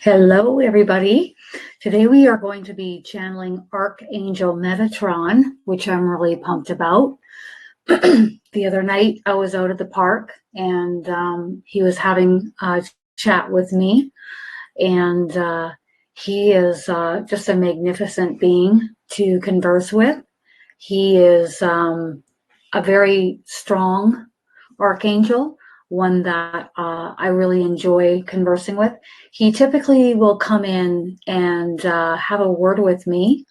Hello, everybody. Today we are going to be channeling Archangel Metatron, which I'm really pumped about. The other night I was out at the park and he was having a chat with me, and he is just a magnificent being to converse with. He is a very strong archangel, one that I really enjoy conversing with. He typically will come in and have a word with me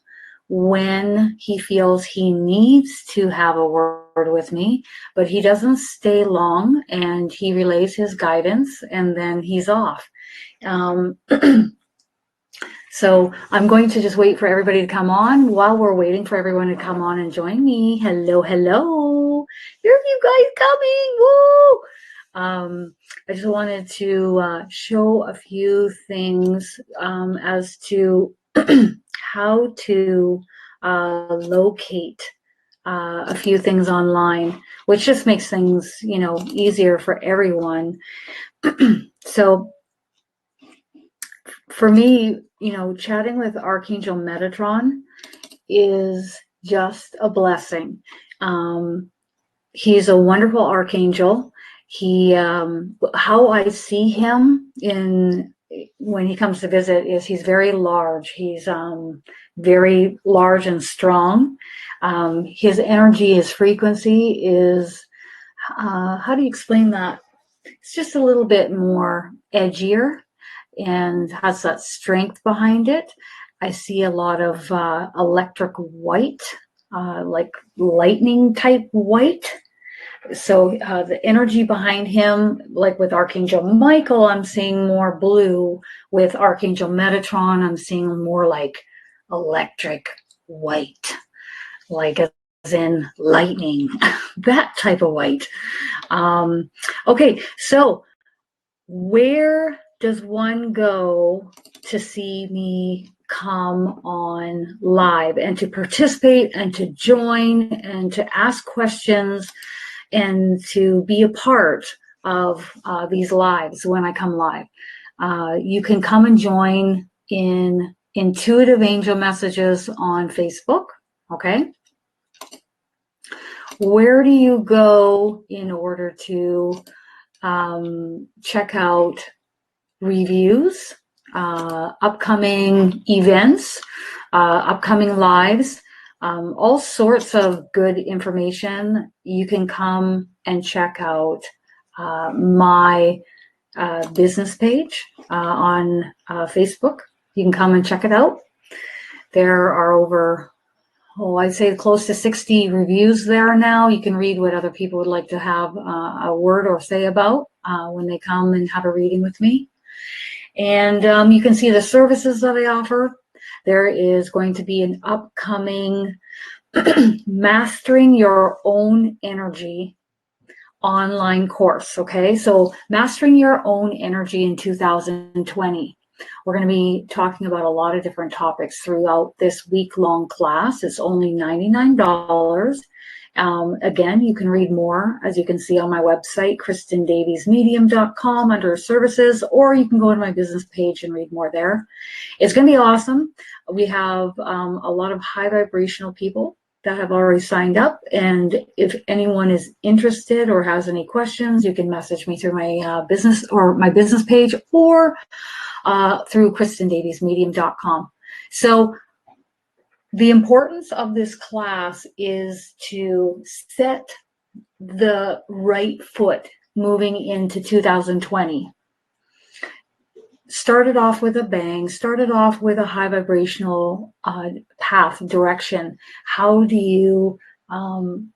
when he feels he needs to have a word with me, but he doesn't stay long, and he relays his guidance and then he's off. So I'm going to just wait for everybody to come on. While we're waiting for everyone to come on and join me, hello, hello. Here are you guys coming. Woo! I just wanted to show a few things as to how to locate a few things online, which just makes things, easier for everyone. So for me, chatting with Archangel Metatron is just a blessing. He's a wonderful archangel. He, how I see him when he comes to visit is he's very large. He's very large and strong. His energy, his frequency is, how do you explain that? It's just a little bit more edgier and has that strength behind it. I see a lot of electric white, like lightning type white. So the energy behind him, like with Archangel Michael, I'm seeing more blue. With Archangel Metatron, I'm seeing more like electric white, like as in lightning, that type of white. Okay, so where does one go to see me come on live and to participate and to join and to ask questions and to be a part of these lives when I come live? You can come and join in Intuitive Angel Messages on Facebook, okay? Where do you go in order to check out reviews, upcoming events, upcoming lives, all sorts of good information? You can come and check out my business page on Facebook. You can come and check it out. There are over, I'd say close to 60 reviews there now. You can read what other people would like to have a word or say about when they come and have a reading with me. And you can see the services that I offer. There is going to be an upcoming Mastering Your Own Energy online course, okay? So Mastering Your Own Energy in 2020. We're going to be talking about a lot of different topics throughout this week-long class. It's only $99, Again, you can read more, as you can see on my website, KristinDaviesMedium.com under services, or you can go to my business page and read more there. It's going to be awesome. We have a lot of high vibrational people that have already signed up. And if anyone is interested or has any questions, you can message me through my business page, or through KristinDaviesMedium.com. So the importance of this class is to set the right foot moving into 2020. Started off with a bang, started off with a high vibrational path, direction. How do you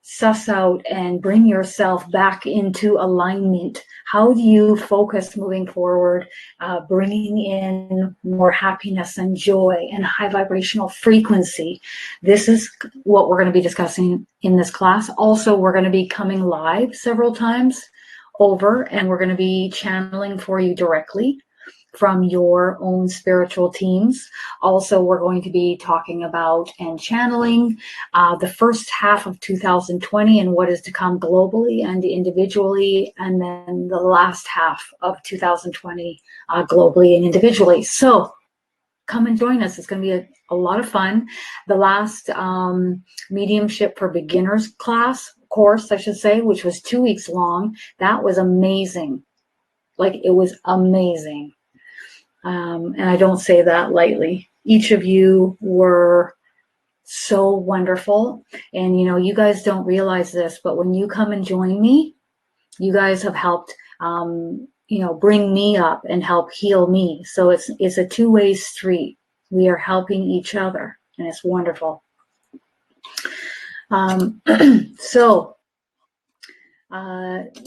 suss out and bring yourself back into alignment? How do you focus moving forward, bringing in more happiness and joy and high vibrational frequency? This is what we're going to be discussing in this class. Also, we're going to be coming live several times over, and we're going to be channeling for you directly from your own spiritual teams. Also, we're going to be talking about and channeling the first half of 2020 and what is to come globally and individually, and then the last half of 2020 globally and individually. So come and join us. It's going to be a lot of fun. The last mediumship for beginners course, I should say, which was 2 weeks long, that was amazing. Like, it was amazing. And I don't say that lightly. Each of you were so wonderful. And, you know, you guys don't realize this, but when you come and join me, you guys have helped, bring me up and help heal me. So it's a two-way street. We are helping each other, and it's wonderful.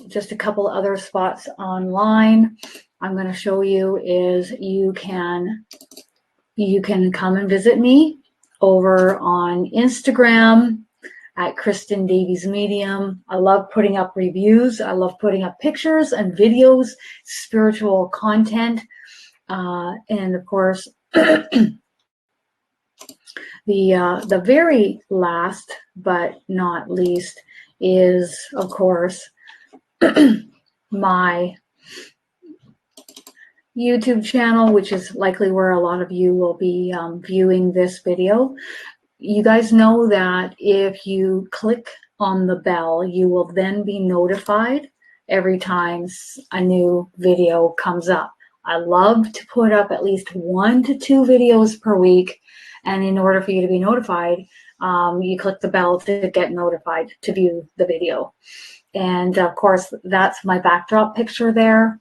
Just a couple other spots online I'm going to show you is you can come and visit me over on Instagram at Kristin Davies Medium. I love putting up reviews. I love putting up pictures and videos, spiritual content, and of course, the very last but not least is, of course, my YouTube channel, which is likely where a lot of you will be viewing this video. You guys know that if you click on the bell, you will then be notified every time a new video comes up. I love to put up at least 1 to 2 videos per week, and in order for you to be notified, you click the bell to get notified to view the video. And of course, that's my backdrop picture there.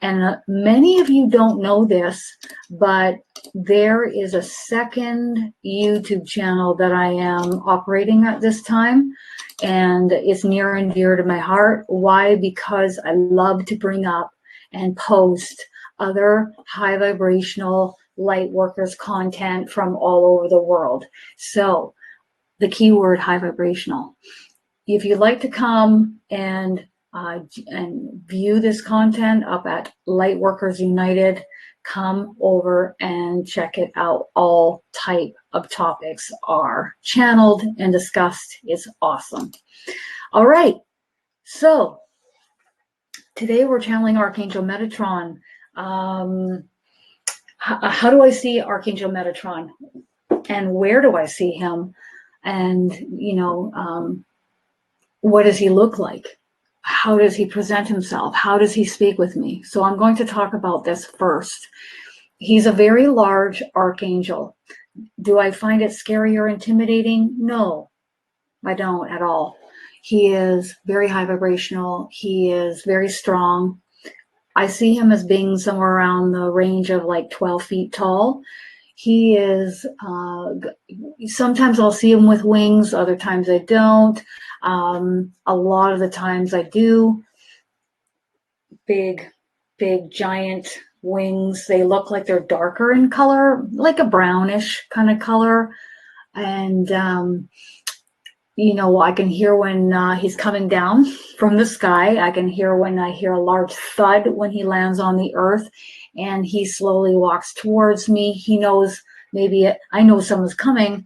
And many of you don't know this, but there is a second YouTube channel that I am operating at this time, and it's near and dear to my heart. Why? Because I love to bring up and post other high vibrational light workers content from all over the world. So the keyword high vibrational. If you'd like to come and view this content up at Lightworkers United, come over and check it out. All type of topics are channeled and discussed. It's awesome. All right. So today we're channeling Archangel Metatron. How do I see Archangel Metatron? And where do I see him? And, what does he look like? How does he present himself? How does he speak with me? So I'm going to talk about this first. He's a very large archangel. Do I find it scary or intimidating? No, I don't at all. He is very high vibrational. He is very strong. I see him as being somewhere around the range of like 12 feet tall. He is, sometimes I'll see him with wings, other times I don't. A lot of the times I do. Big, giant wings. They look like they're darker in color, like a brownish kind of color. And, I can hear when he's coming down from the sky. I can hear when I hear a large thud when he lands on the earth, and he slowly walks towards me. He knows I know someone's coming.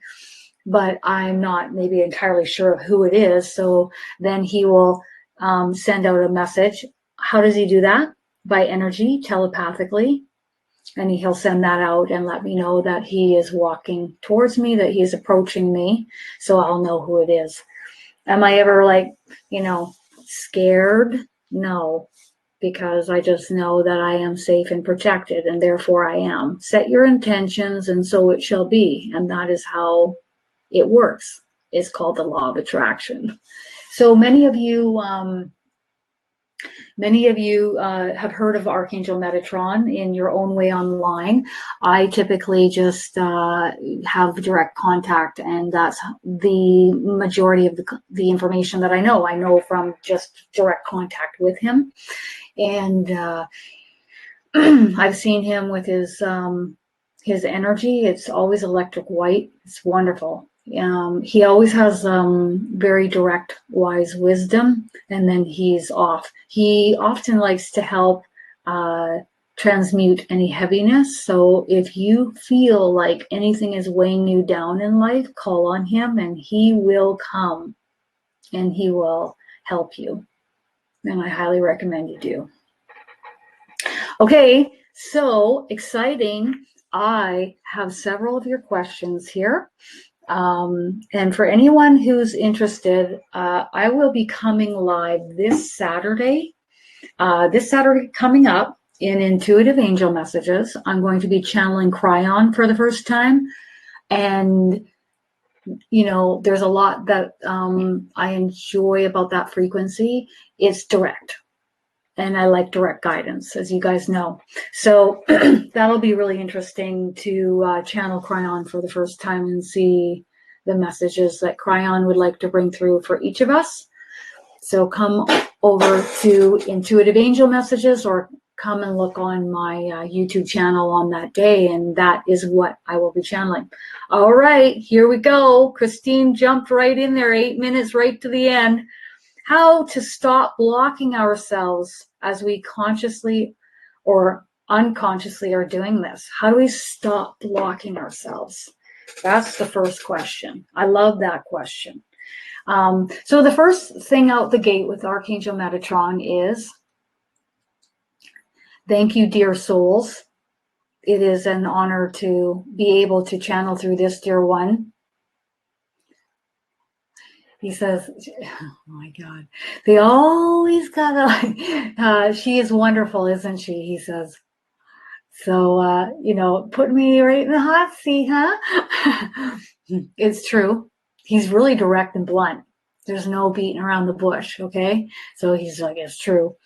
but I'm not maybe entirely sure of who it is. So then he will send out a message. How does he do that? By energy, telepathically. And he'll send that out and let me know that he is walking towards me, that he's approaching me. So I'll know who it is. Am I ever like, scared? No, because I just know that I am safe and protected, and therefore I am. Set your intentions, and so it shall be. And that is how it works. It's called the law of attraction. So many of you have heard of Archangel Metatron in your own way online. I typically just have direct contact, and that's the majority of the information that I know. I know from just direct contact with him. And I've seen him with his energy. It's always electric white. It's wonderful. He always has very direct, wise wisdom, and then he's off. He often likes to help transmute any heaviness. So if you feel like anything is weighing you down in life, call on him, and he will come, and he will help you. And I highly recommend you do. Okay, so exciting. I have several of your questions here. And for anyone who's interested, I will be coming live this Saturday coming up in Intuitive Angel Messages. I'm going to be channeling Cryon for the first time. And, there's a lot that I enjoy about that frequency. It's direct. And I like direct guidance, as you guys know. So that'll be really interesting to channel Cryon for the first time and see the messages that Cryon would like to bring through for each of us. So come over to Intuitive Angel Messages, or come and look on my YouTube channel on that day, and that is what I will be channeling. All right, here we go. Christine jumped right in there, 8 minutes right to the end. How to stop blocking ourselves as we consciously or unconsciously are doing this. How do we stop blocking ourselves? That's the first question. I love that question. So the first thing out the gate with Archangel Metatron is, thank you, dear souls. It is an honor to be able to channel through this, dear one. He says, oh my God, they always gotta, she is wonderful, isn't she? He says, so, put me right in the hot seat, huh? It's true. He's really direct and blunt. There's no beating around the bush, okay? So he's like, it's true.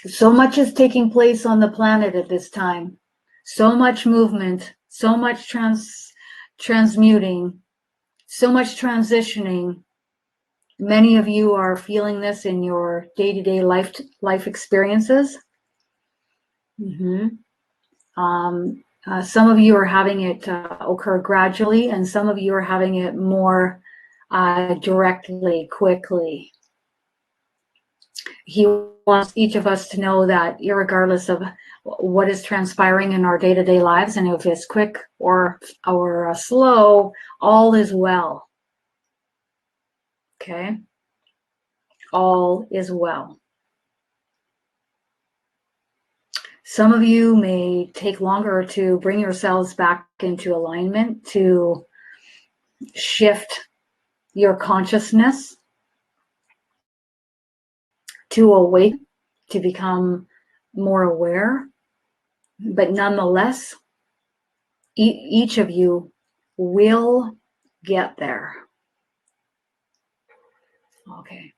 So much is taking place on the planet at this time. So much movement, so much transmuting, so much transitioning. Many of you are feeling this in your day-to-day life experiences. Some of you are having it occur gradually, and some of you are having it more directly, quickly. He wants each of us to know that irregardless of what is transpiring in our day-to-day lives, and if it's quick or slow, all is well. Okay? All is well. Some of you may take longer to bring yourselves back into alignment, to shift your consciousness, to awake, to become more aware. But nonetheless, each of you will get there. Okay.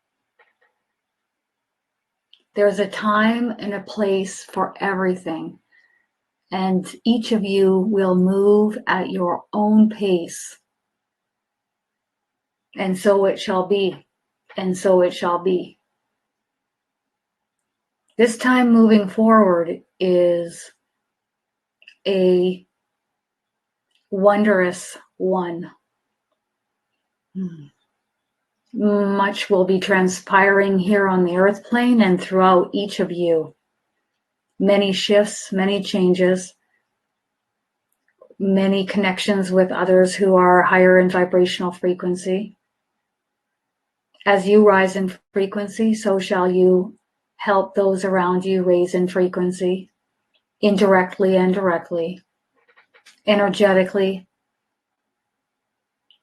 There's a time and a place for everything, and each of you will move at your own pace. And so it shall be, and so it shall be. This time moving forward is a wondrous one. Much will be transpiring here on the earth plane and throughout each of you. Many shifts, many changes. many connections with others who are higher in vibrational frequency. As you rise in frequency, so shall you help those around you raise in frequency, indirectly and directly, energetically,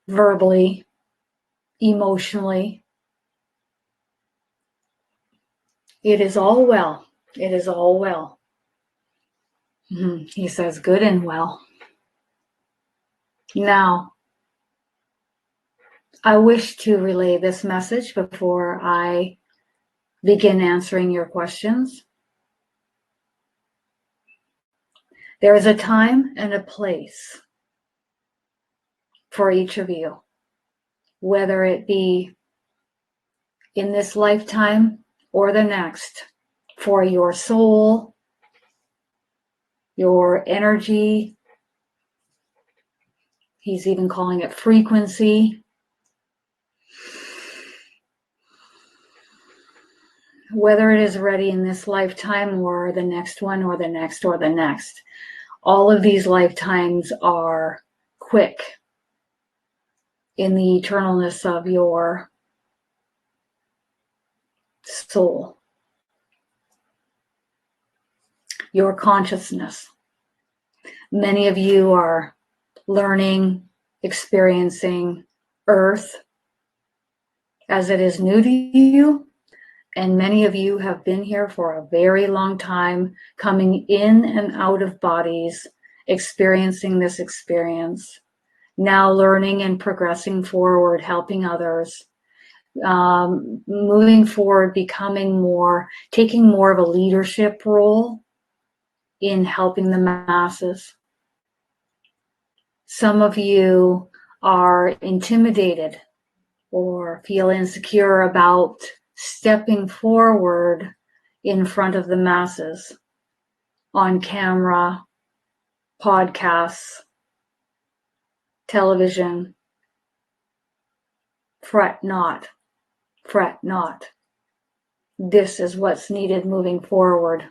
verbally, emotionally. It is all well. It is all well. He says, good and well. Now, I wish to relay this message before I begin answering your questions. There is a time and a place for each of you, whether it be in this lifetime or the next, for your soul, your energy. He's even calling it frequency. Whether it is ready in this lifetime or the next one or the next or the next. All of these lifetimes are quick in the eternalness of your soul, your consciousness. Many of you are learning, experiencing Earth as it is new to you. And many of you have been here for a very long time, coming in and out of bodies, experiencing this experience, now learning and progressing forward, helping others, moving forward, becoming more, taking more of a leadership role in helping the masses. Some of you are intimidated or feel insecure about stepping forward in front of the masses on camera, podcasts, television. Fret not, fret not. This is what's needed moving forward.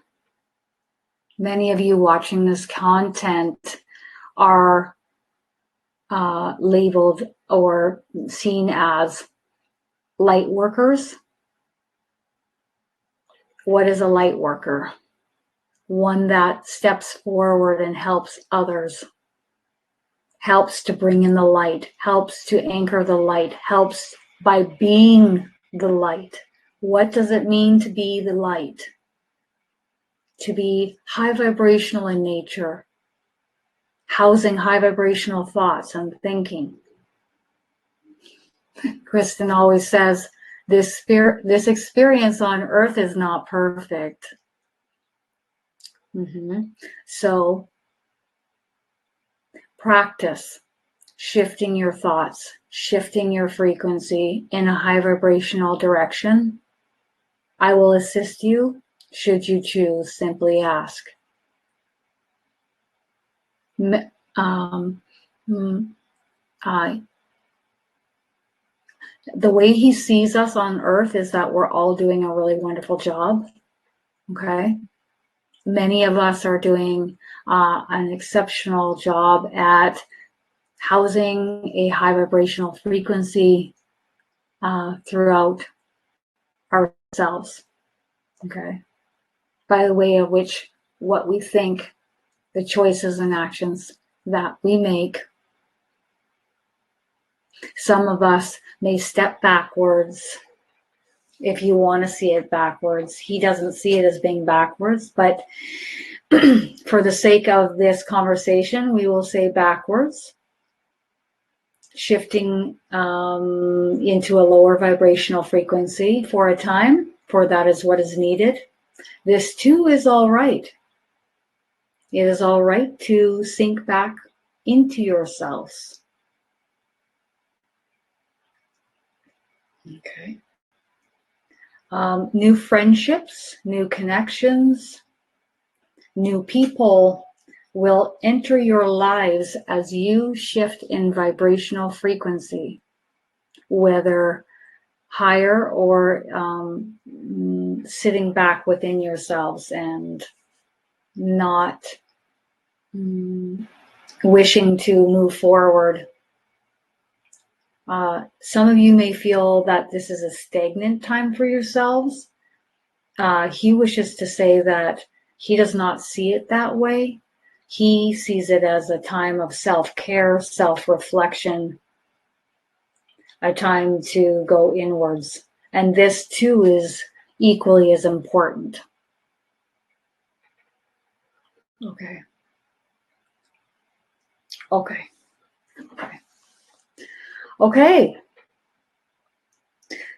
Many of you watching this content are labeled or seen as light workers. What is a light worker? One that steps forward and helps others, helps to bring in the light, helps to anchor the light, helps by being the light. What does it mean to be the light? To be high vibrational in nature, housing high vibrational thoughts and thinking. Kristin always says, this experience on earth is not perfect. So practice shifting your thoughts, shifting your frequency in a high vibrational direction. I will assist you should you choose. Simply ask. The way he sees us on earth is that we're all doing a really wonderful job. Okay. Many of us are doing an exceptional job at housing a high vibrational frequency throughout ourselves. Okay. By the way of which what we think, the choices and actions that we make. Some of us may step backwards if you want to see it backwards. He doesn't see it as being backwards, but for the sake of this conversation, we will say backwards, shifting into a lower vibrational frequency for a time, for that is what is needed. This too is all right. It is all right to sink back into yourselves. Okay. New friendships, new connections, new people will enter your lives as you shift in vibrational frequency, whether higher or sitting back within yourselves and not wishing to move forward. Some of you may feel that this is a stagnant time for yourselves. He wishes to say that he does not see it that way. He sees it as a time of self-care, self-reflection, a time to go inwards. And this too is equally as important. Okay. Okay. Okay. Okay.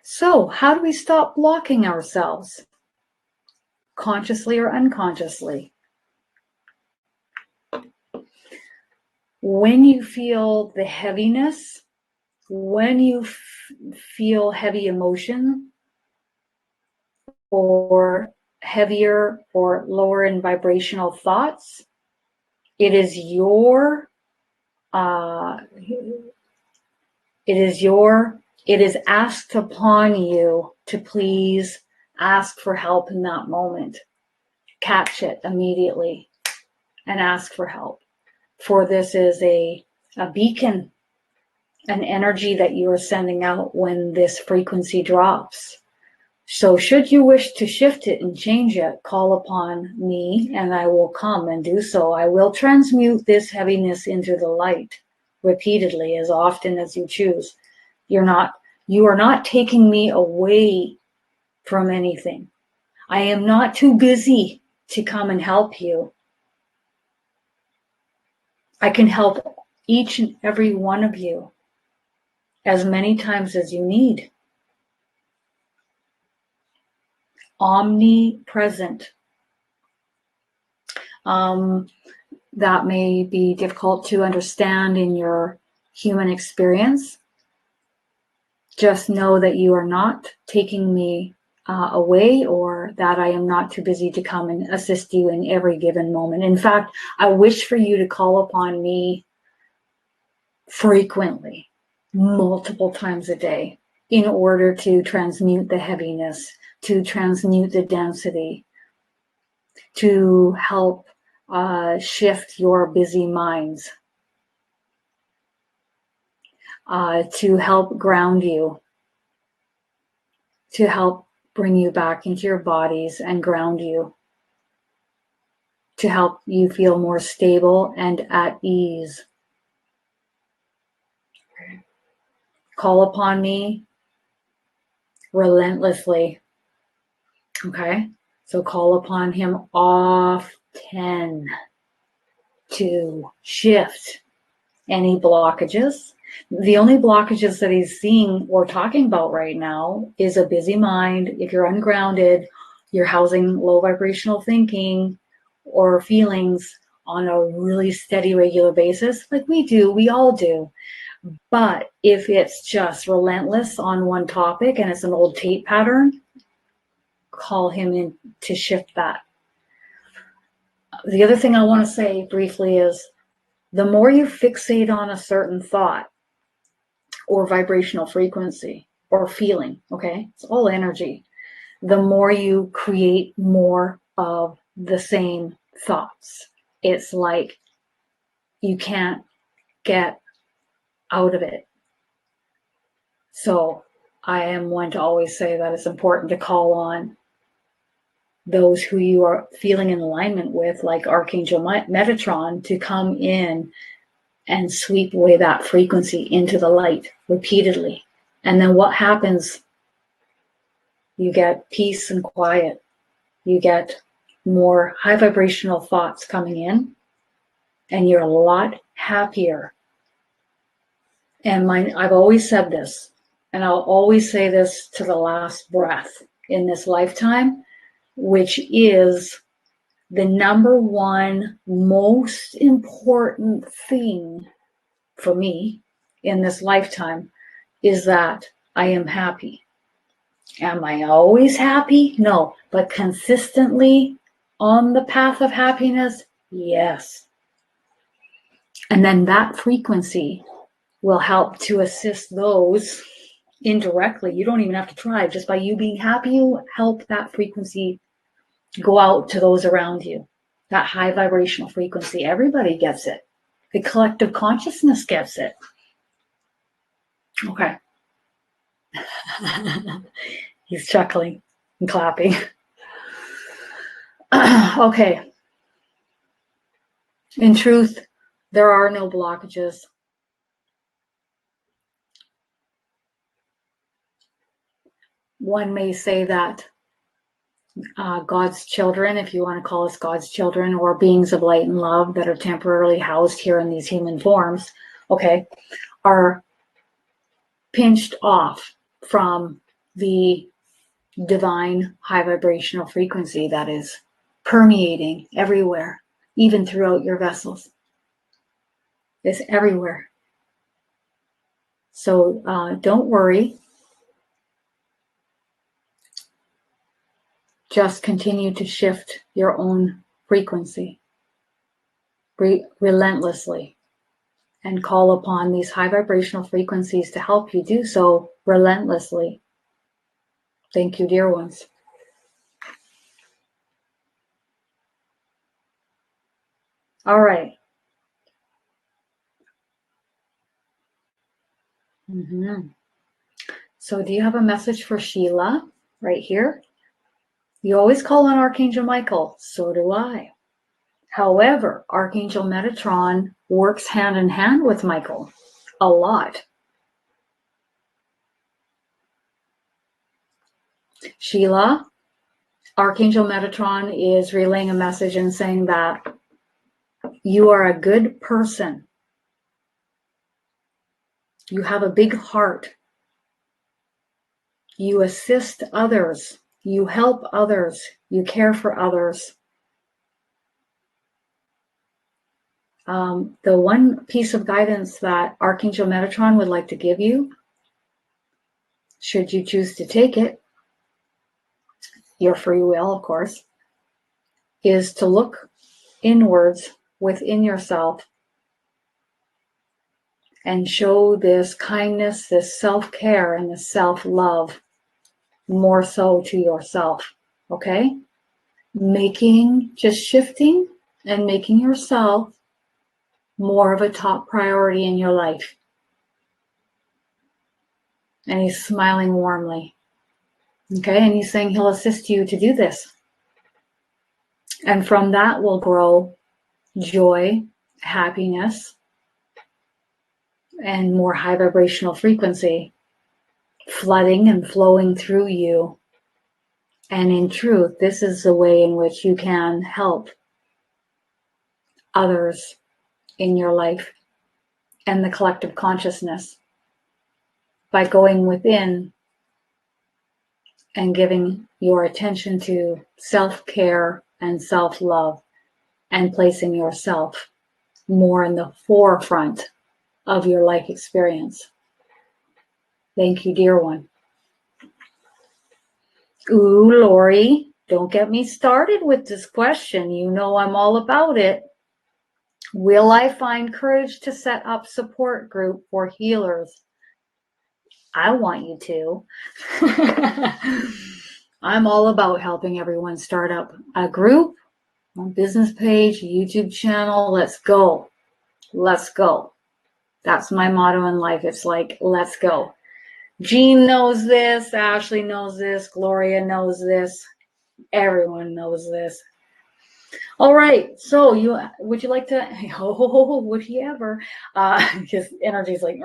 So, how do we stop blocking ourselves? Consciously or unconsciously? When you feel the heaviness, when you feel heavy emotion, or heavier or lower in vibrational thoughts, it is asked upon you to please ask for help in that moment. Catch it immediately and ask for help. For this is a beacon, an energy that you are sending out when this frequency drops. So should you wish to shift it and change it, call upon me and I will come and do so. I will transmute this heaviness into the light repeatedly as often as you choose. You are not taking me away from anything. I am not too busy to come and help you. I can help each and every one of you as many times as you need. Omnipresent. That may be difficult to understand in your human experience. Just know that you are not taking me away, or that I am not too busy to come and assist you in every given moment. In fact, I wish for you to call upon me frequently, multiple times a day, in order to transmute the heaviness, to transmute the density, to help shift your busy minds, to help ground you, to help bring you back into your bodies and ground you, to help you feel more stable and at ease. Call upon me relentlessly. Okay? So call upon him often to shift any blockages. The only blockages that he's seeing or talking about right now is a busy mind. If you're ungrounded, you're housing low vibrational thinking or feelings on a really steady, regular basis, like we all do. But if it's just relentless on one topic and it's an old tape pattern, call him in to shift that. The other thing I want to say briefly is the more you fixate on a certain thought or vibrational frequency or feeling, okay, it's all energy, the more you create more of the same thoughts. It's like you can't get out of it. So I am one to always say that it's important to call on those who you are feeling in alignment with, like Archangel Metatron, to come in and sweep away that frequency into the light repeatedly. And then what happens? You get peace and quiet. You get more high vibrational thoughts coming in, and you're a lot happier. And I've always said this, and I'll always say this to the last breath in this lifetime, which is the number one most important thing for me in this lifetime is that I am happy. Am I always happy? No, but consistently on the path of happiness, yes. And then that frequency will help to assist those indirectly. You don't even have to try. Just by you being happy, you help that frequency go out to those around you. That high vibrational frequency, everybody gets it. The collective consciousness gets it. Okay. He's chuckling and clapping. Okay. In truth, there are no blockages. One may say that God's children, if you want to call us God's children, or beings of light and love that are temporarily housed here in these human forms, okay, are pinched off from the divine high vibrational frequency that is permeating everywhere, even throughout your vessels. It's everywhere. So don't worry. Just continue to shift your own frequency relentlessly and call upon these high vibrational frequencies to help you do so relentlessly. Thank you, dear ones. All right. So do you have a message for Sheila right here? You always call on Archangel Michael. So do I. However, Archangel Metatron works hand in hand with Michael a lot. Sheila, Archangel Metatron is relaying a message and saying that you are a good person. You have a big heart. You assist others. You help others. You care for others. The one piece of guidance that Archangel Metatron would like to give you, should you choose to take it, your free will, of course, is to look inwards within yourself and show this kindness, this self-care, and this self-love more so to yourself, okay? Just shifting and making yourself more of a top priority in your life. And he's smiling warmly, okay? And he's saying he'll assist you to do this. And from that will grow joy, happiness, and more high vibrational frequency flooding and flowing through you. And in truth, this is the way in which you can help others in your life and the collective consciousness by going within and giving your attention to self-care and self-love and placing yourself more in the forefront of your life experience. Thank you, dear one. Ooh, Lori, don't get me started with this question. You know I'm all about it. Will I find courage to set up support group for healers? I want you to. I'm all about helping everyone start up a group, a business page, a YouTube channel. Let's go. Let's go. That's my motto in life. It's like, let's go. Jean knows this. Ashley knows this. Gloria knows this. Everyone knows this. All right. So would you like to, would he ever? His energy's like,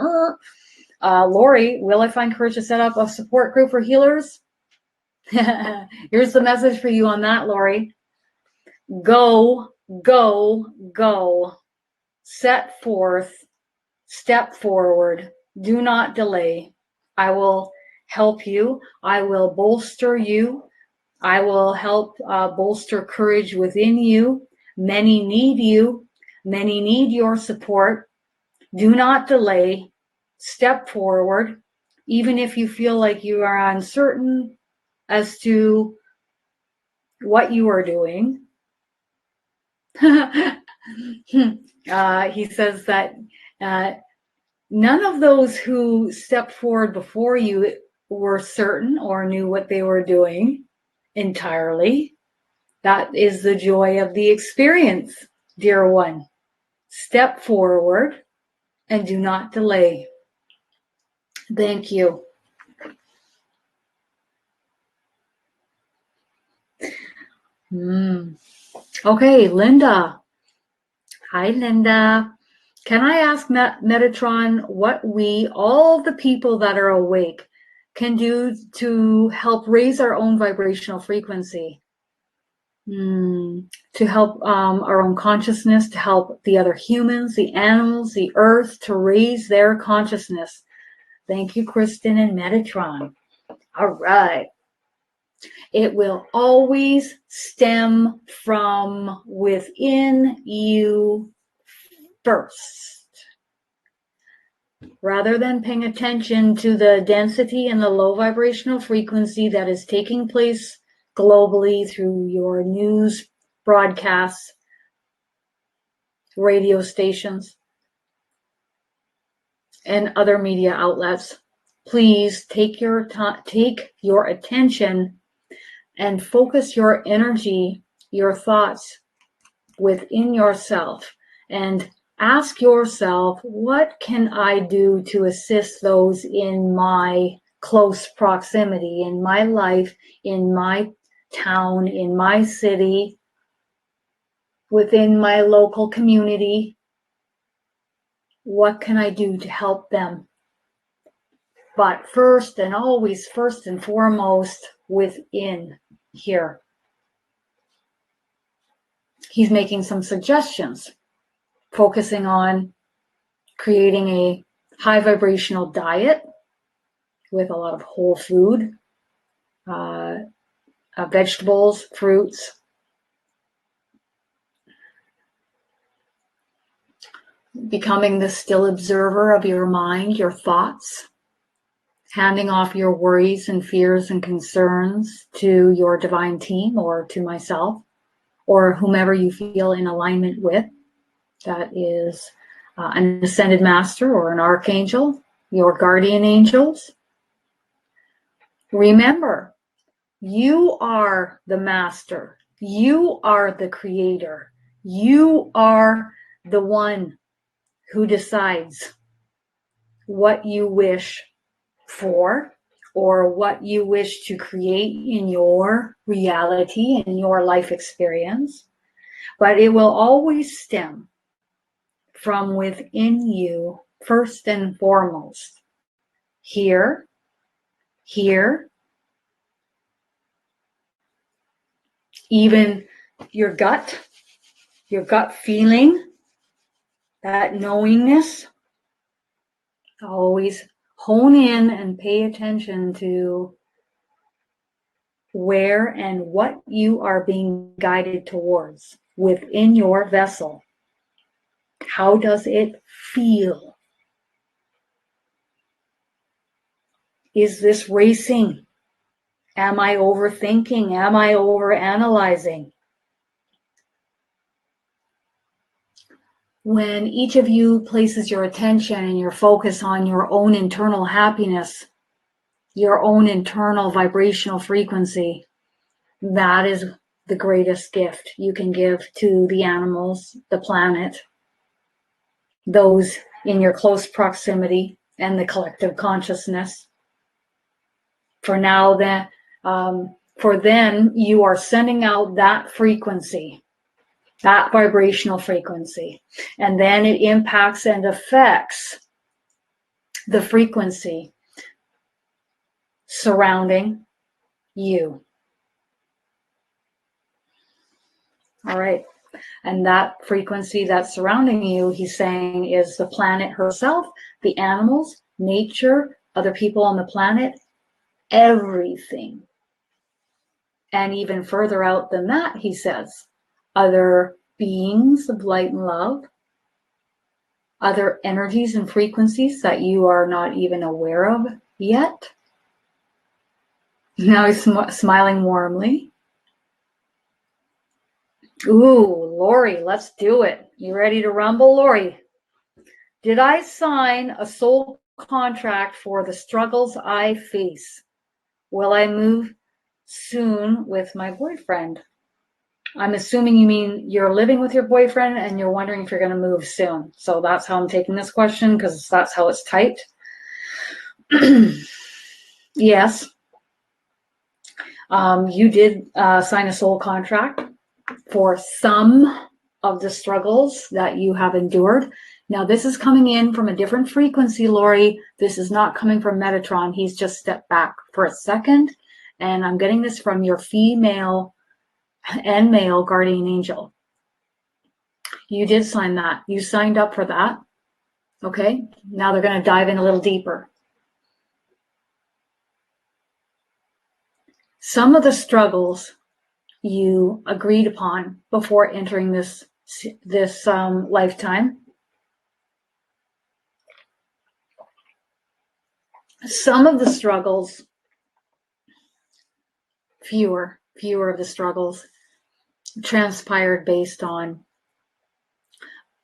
Lori, will I find courage to set up a support group for healers? Here's the message for you on that, Lori. Go, go, go. Set forth, step forward. Do not delay. I will help you. I will bolster you. I will help bolster courage within you. Many need you. Many need your support. Do not delay. Step forward. Even if you feel like you are uncertain as to what you are doing. He says that none of those who stepped forward before you were certain or knew what they were doing entirely. That is the joy of the experience, dear one. Step forward and do not delay. Thank you. Okay, Linda. Hi, Linda. Can I ask Metatron what we, all the people that are awake, can do to help raise our own vibrational frequency? To help our own consciousness, to help the other humans, the animals, the earth, to raise their consciousness. Thank you, Kristin and Metatron. All right. It will always stem from within you first. Rather than paying attention to the density and the low vibrational frequency that is taking place globally through your news broadcasts, radio stations, and other media outlets, please take your attention and focus your energy, your thoughts within yourself, and ask yourself, what can I do to assist those in my close proximity, in my life, in my town, in my city, within my local community? What can I do to help them? But first and always, first and foremost, within here. He's making some suggestions, focusing on creating a high vibrational diet with a lot of whole food, vegetables, fruits, becoming the still observer of your mind, your thoughts, handing off your worries and fears and concerns to your divine team or to myself or whomever you feel in alignment with. That is an ascended master or an archangel, your guardian angels. Remember, you are the master. You are the creator. You are the one who decides what you wish for or what you wish to create in your reality, in your life experience. But it will always stem from within you, first and foremost. Here, even your gut feeling, that knowingness. Always hone in and pay attention to where and what you are being guided towards within your vessel. How does it feel? Is this racing? Am I overthinking? Am I overanalyzing? When each of you places your attention and your focus on your own internal happiness, your own internal vibrational frequency, that is the greatest gift you can give to the animals, the planet, those in your close proximity, and the collective consciousness. For then, you are sending out that frequency, that vibrational frequency, and then it impacts and affects the frequency surrounding you. All right. And that frequency that's surrounding you, he's saying, is the planet herself, the animals, nature, other people on the planet, everything. And even further out than that, he says, other beings of light and love, other energies and frequencies that you are not even aware of yet. Now he's smiling warmly. Ooh, Lori, let's do it. You ready to rumble, Lori? Did I sign a soul contract for the struggles I face? Will I move soon with my boyfriend? I'm assuming you mean you're living with your boyfriend and you're wondering if you're going to move soon. So that's how I'm taking this question, because that's how it's typed. Yes. You did sign a soul contract for some of the struggles that you have endured. Now, this is coming in from a different frequency, Lori. This is not coming from Metatron. He's just stepped back for a second. And I'm getting this from your female and male guardian angel. You did sign that. You signed up for that. Okay. Now they're going to dive in a little deeper. Some of the struggles you agreed upon before entering this lifetime. Some of the struggles, fewer of the struggles, transpired based on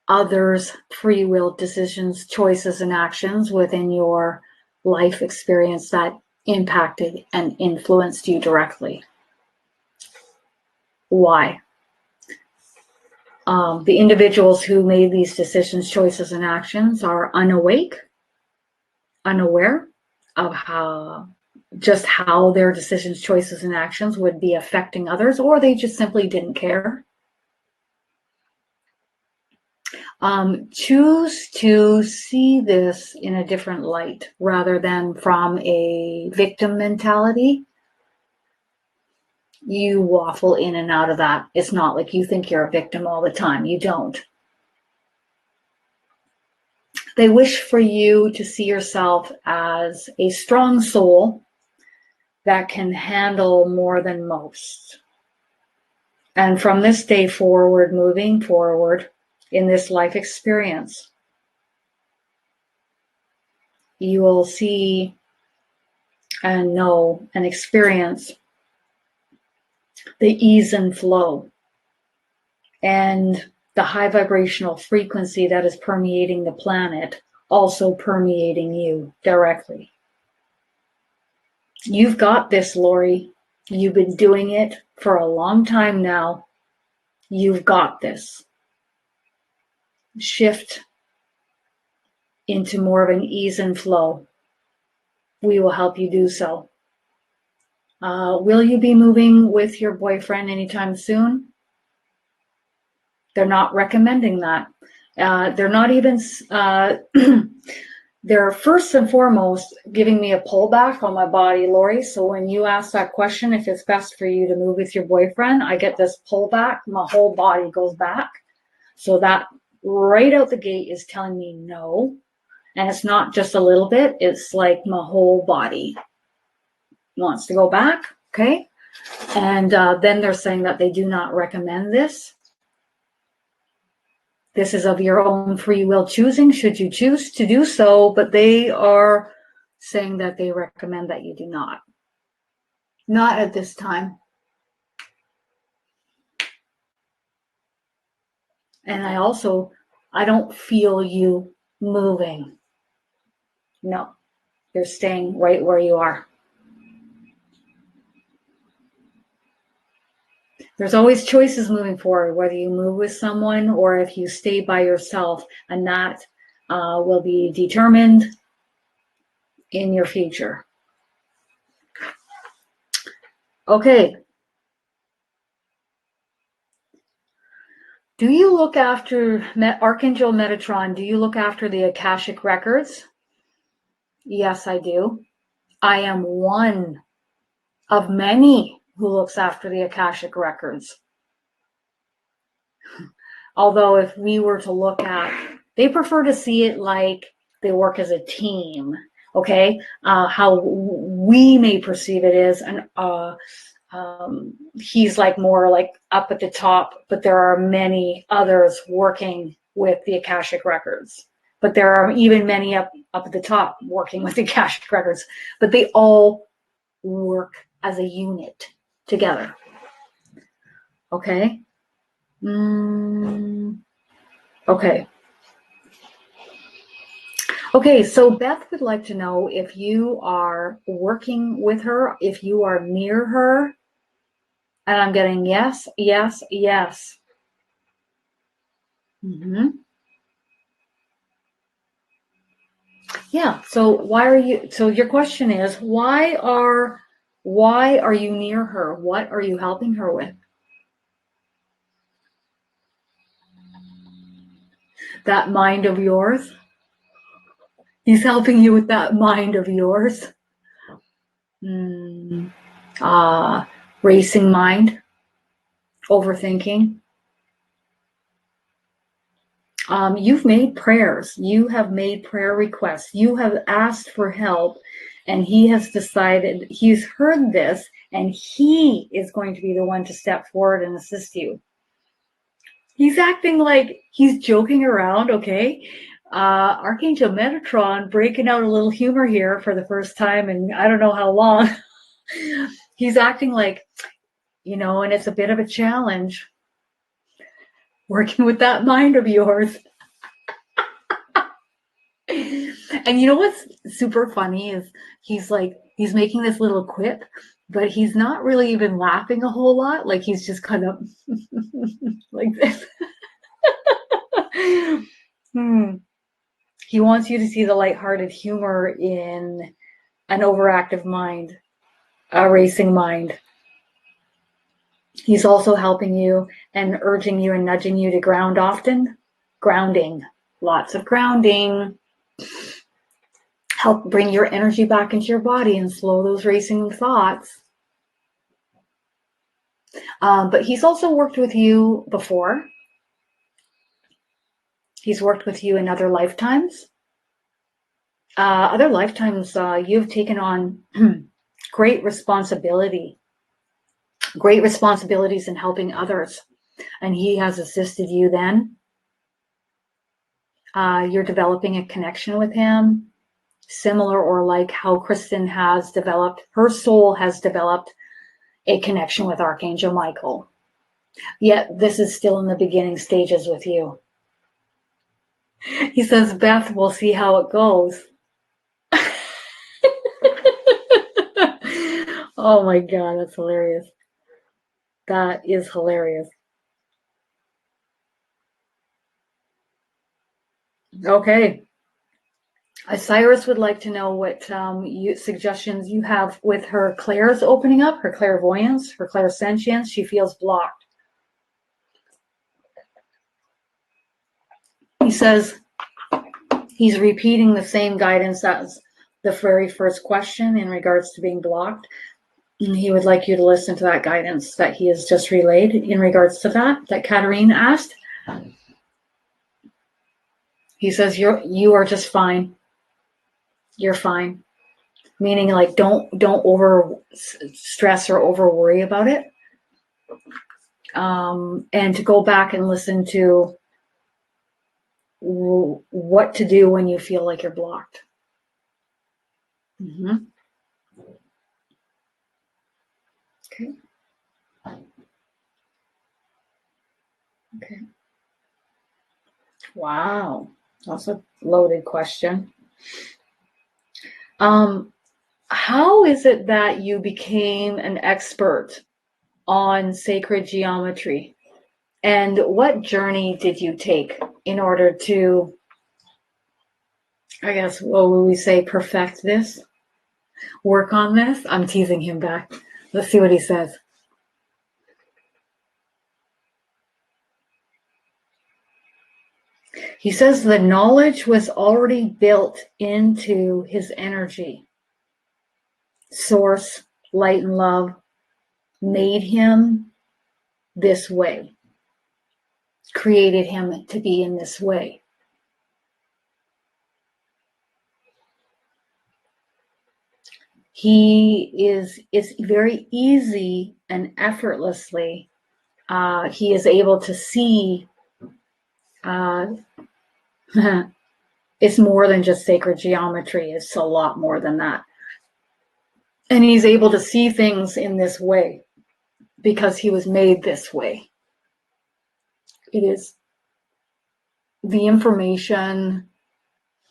others' free will decisions, choices, and actions within your life experience that impacted and influenced you directly. Why? The individuals who made these decisions, choices, and actions are unaware of how their decisions, choices, and actions would be affecting others, or they just simply didn't care. Choose to see this in a different light rather than from a victim mentality. You waffle in and out of that. It's not like you think you're a victim all the time. You don't. They wish for you to see yourself as a strong soul that can handle more than most. And from this day forward, moving forward in this life experience, you will see and know and experience the ease and flow and the high vibrational frequency that is permeating the planet, also permeating you directly. You've got this, Lori. You've been doing it for a long time now. You've got this. Shift into more of an ease and flow. We will help you do so. Will you be moving with your boyfriend anytime soon? They're not recommending that. They're not even, they're first and foremost giving me a pullback on my body, Lori. So when you ask that question, if it's best for you to move with your boyfriend, I get this pullback. My whole body goes back. So that right out the gate is telling me no. And it's not just a little bit. It's like my whole body wants to go back. Okay. And then they're saying that they do not recommend this. This is of your own free will choosing, should you choose to do so, but they are saying that they recommend that you do not. Not at this time. And I don't feel you moving. No, you're staying right where you are. There's always choices moving forward, whether you move with someone or if you stay by yourself, and that will be determined in your future. Okay. Do you look after Archangel Metatron? Do you look after the Akashic records? Yes, I do. I am one of many who looks after the Akashic records. Although if we were to look at, they prefer to see it like they work as a team, okay? How we may perceive it is, he's like more like up at the top, but there are many others working with the Akashic records. But there are even many up at the top working with the Akashic records, but they all work as a unit together. Okay? Okay. Okay, so Beth would like to know if you are working with her, if you are near her, And I'm getting yes, yes, yes. Yeah. So your question is, why are you near her? What are you helping her with? That mind of yours. He's helping you with that mind of yours. Mm. Racing mind, overthinking. You've made prayers. You have made prayer requests. You have asked for help, and he has decided, he's heard this, and he is going to be the one to step forward and assist you. He's acting like he's joking around, okay? Archangel Metatron breaking out a little humor here for the first time in I don't know how long. He's acting like, and it's a bit of a challenge working with that mind of yours. And you know what's super funny is he's making this little quip, but he's not really even laughing a whole lot. Like he's just kind of like this. He wants you to see the lighthearted humor in an overactive mind, a racing mind. He's also helping you and urging you and nudging you to ground often. Grounding. Lots of grounding. Help bring your energy back into your body and slow those racing thoughts. But he's also worked with you before. He's worked with you in other lifetimes. You've taken on great responsibilities in helping others. And he has assisted you then. You're developing a connection with him, similar or like how Kristin has developed, her soul has developed a connection with Archangel Michael. Yet this is still in the beginning stages with you. He says, Beth, we'll see how it goes. Oh my God, that's hilarious. That is hilarious. Okay. Cyrus would like to know what suggestions you have with her clairs opening up, her clairvoyance, her clairsentience. She feels blocked. He says he's repeating the same guidance as the very first question in regards to being blocked. And he would like you to listen to that guidance that he has just relayed in regards to that Katarine asked. He says you are just fine. You're fine. Meaning like don't over stress or over worry about it. And to go back and listen to what to do when you feel like you're blocked. Mm-hmm. Okay. Okay. Wow. That's a loaded question. How is it that you became an expert on sacred geometry? And what journey did you take in order to, I guess, what would we say, perfect this? Work on this? I'm teasing him back. Let's see what he says. He says the knowledge was already built into his energy. Source, light and love, made him this way, created him to be in this way. It's very easy and effortlessly, he is able to see, it's more than just sacred geometry, it's a lot more than that. And he's able to see things in this way because he was made this way. It is the information,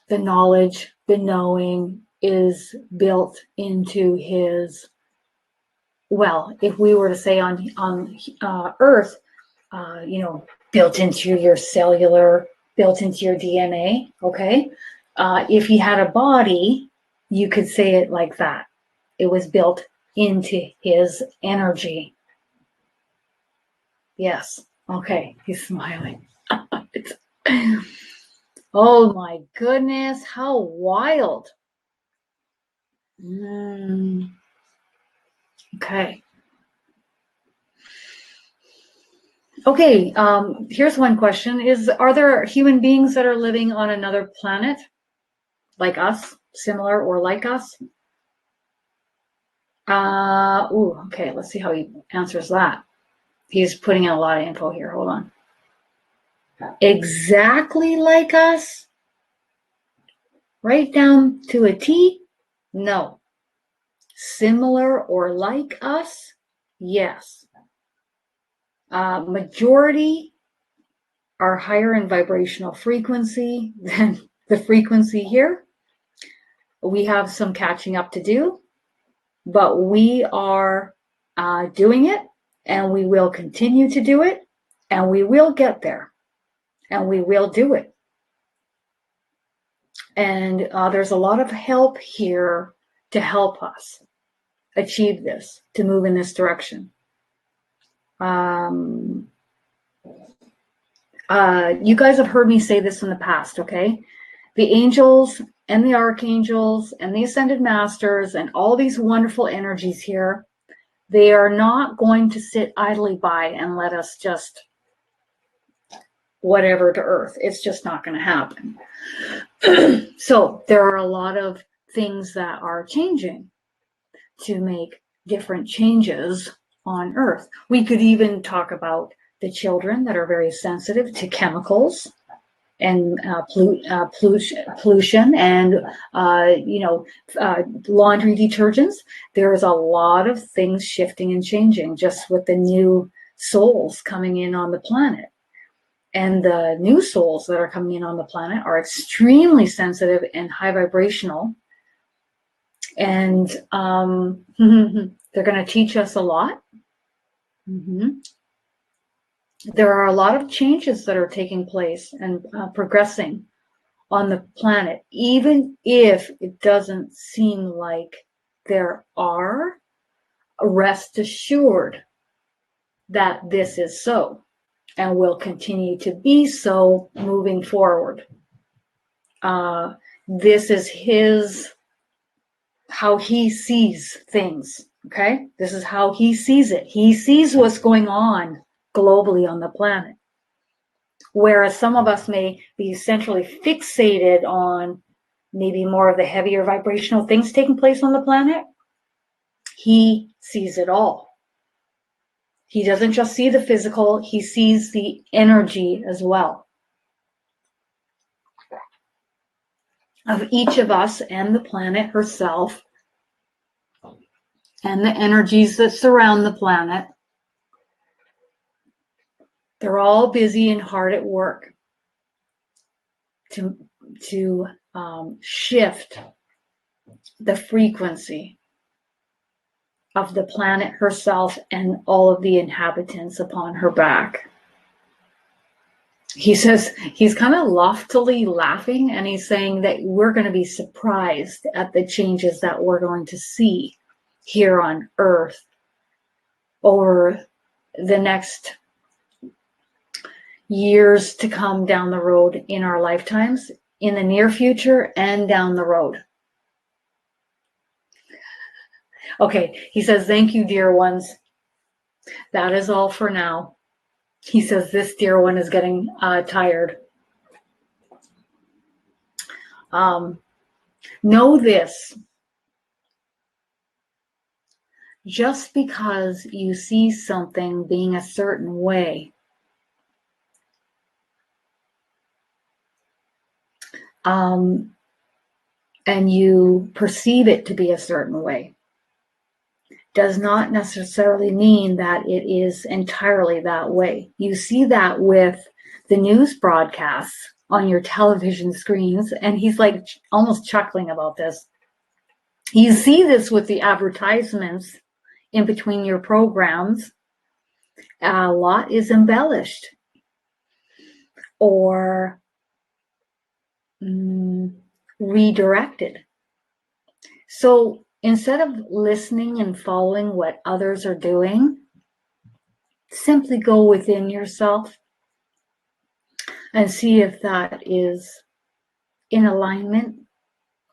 the knowledge, the knowing is built into his well, if we were to say on Earth, built into your cellular, built into your DNA, okay? If he had a body, you could say it like that. It was built into his energy. Yes. Okay. He's smiling. Oh my goodness. How wild. Okay. Okay. Here's one question. Are there human beings that are living on another planet like us, similar or like us? Okay. Let's see how he answers that. He's putting in a lot of info here. Hold on. Exactly like us? Right down to a T? No. Similar or like us? Yes. Majority are higher in vibrational frequency than the frequency here. We have some catching up to do, but we are doing it, and we will continue to do it, and we will get there, and we will do it. And there's a lot of help here to help us achieve this, to move in this direction. You guys have heard me say this in the past, okay? The angels and the archangels and the ascended masters and all these wonderful energies here, they are not going to sit idly by and let us just whatever to earth. It's just not going to happen. So there are a lot of things that are changing to make different changes on earth. We could even talk about the children that are very sensitive to chemicals and pollution and laundry detergents. There's a lot of things shifting and changing just with the new souls coming in on the planet. And the new souls that are coming in on the planet are extremely sensitive and high vibrational. And they're going to teach us a lot. There are a lot of changes that are taking place and progressing on the planet, even if it doesn't seem like there are. Rest assured that this is so and will continue to be so moving forward. This is how he sees things, okay? This is how he sees it. He sees what's going on globally on the planet. Whereas some of us may be centrally fixated on maybe more of the heavier vibrational things taking place on the planet, he sees it all. He doesn't just see the physical, he sees the energy as well of each of us and the planet herself and the energies that surround the planet. They're all busy and hard at work to shift the frequency of the planet herself and all of the inhabitants upon her back. He says, he's kind of loftily laughing, and he's saying that we're going to be surprised at the changes that we're going to see here on Earth over the next years to come down the road in our lifetimes, in the near future and down the road. Okay, he says, thank you, dear ones. That is all for now. He says, this dear one is getting tired. Know this. Just because you see something being a certain way, and you perceive it to be a certain way, does not necessarily mean that it is entirely that way. You see that with the news broadcasts on your television screens, and he's like almost chuckling about this. You see this with the advertisements in between your programs, a lot is embellished or redirected. So instead of listening and following what others are doing, simply go within yourself and see if that is in alignment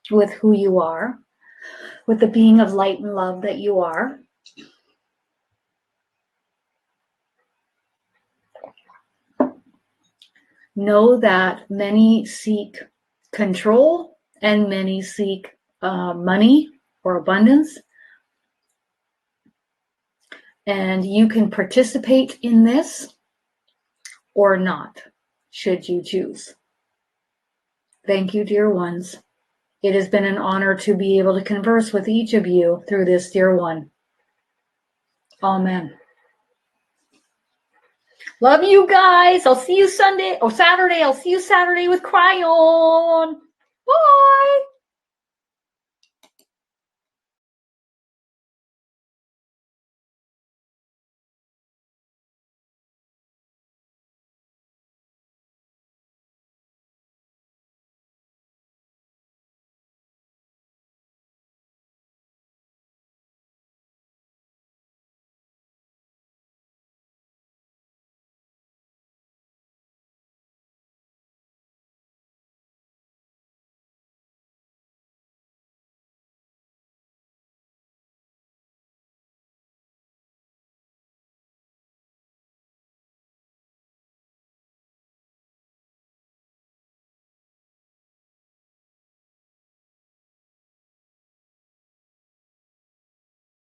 with who you are, with the being of light and love that you are. Know that many seek control and many seek money or abundance. And you can participate in this or not, should you choose. Thank you, dear ones. It has been an honor to be able to converse with each of you through this, dear one. Amen. Love you guys. I'll see you Saturday. I'll see you Saturday with Cryon. Bye.